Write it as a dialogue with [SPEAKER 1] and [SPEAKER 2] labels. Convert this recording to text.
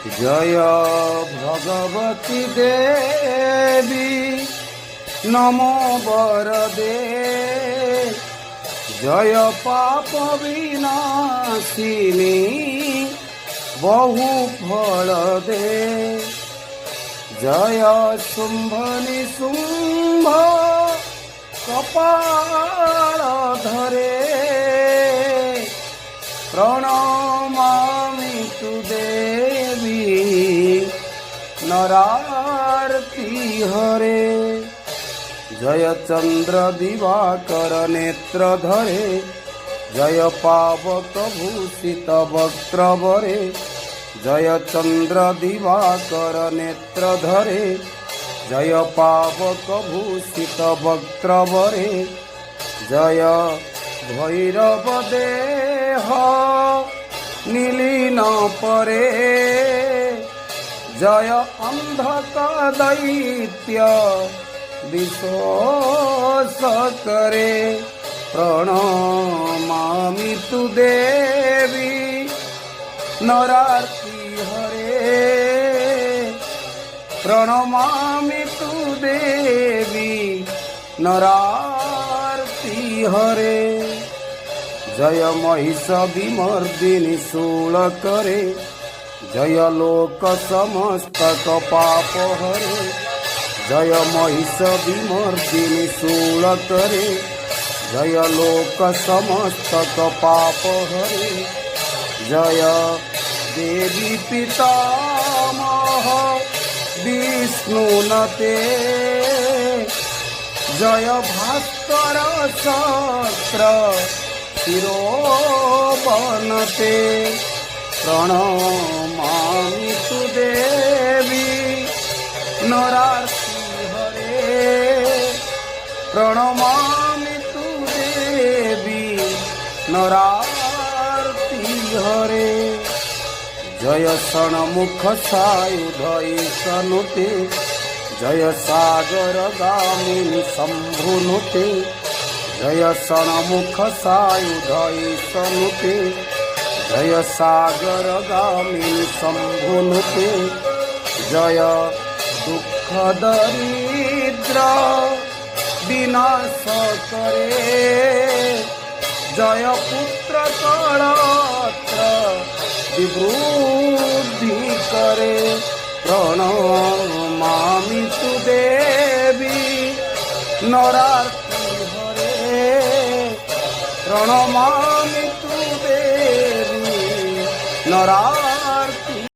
[SPEAKER 1] जय भगवती देवी नमो वरदे जय पाप विनाशिनी बहु फल दे जय शुंभ निशुंभ कपाल धरे प्रणमामि तु देवी नरार्ति हरे जय चंद्र दिवाकर नेत्र धरे जय पावक भूषित वक्त्र वरे जय चंद्र दिवाकर नेत्र धरे जय पावक भूषित वक्त्र वरे जय भैरव देह नीलीन परे जय अंधक दैत्य विशोष करे प्रणमामि तु देवी नरार्ति हरे प्रणमामि तु देवी नरार्ति हरे जय महिष विमर्दिनी शूल करे जय लोक समस्तक पाप हरे जय महिष विमर्दिनी शूल करे जय लोक समस्तक पाप हरे जय देवी पितामह विष्णुनते जय भास्कर शस्त्र शिरोवनते प्रणमामि तु देवी नरार्ति हरे प्रणमामि तु देवी नरार्ति हरे जय षण्मुख सायुध ईशनुते जय सागर गामिनी शंभुनुते जय षण्मुख सायुध ईशनुते जय सागर गामिनी शंभुनुते जय दुख दरिद्र विनाश करे जय पुत्र कलत्र विवृद्धि करे प्रणमामि तु देवी नरार्ति हरे प्रणमामि तु देवी नरा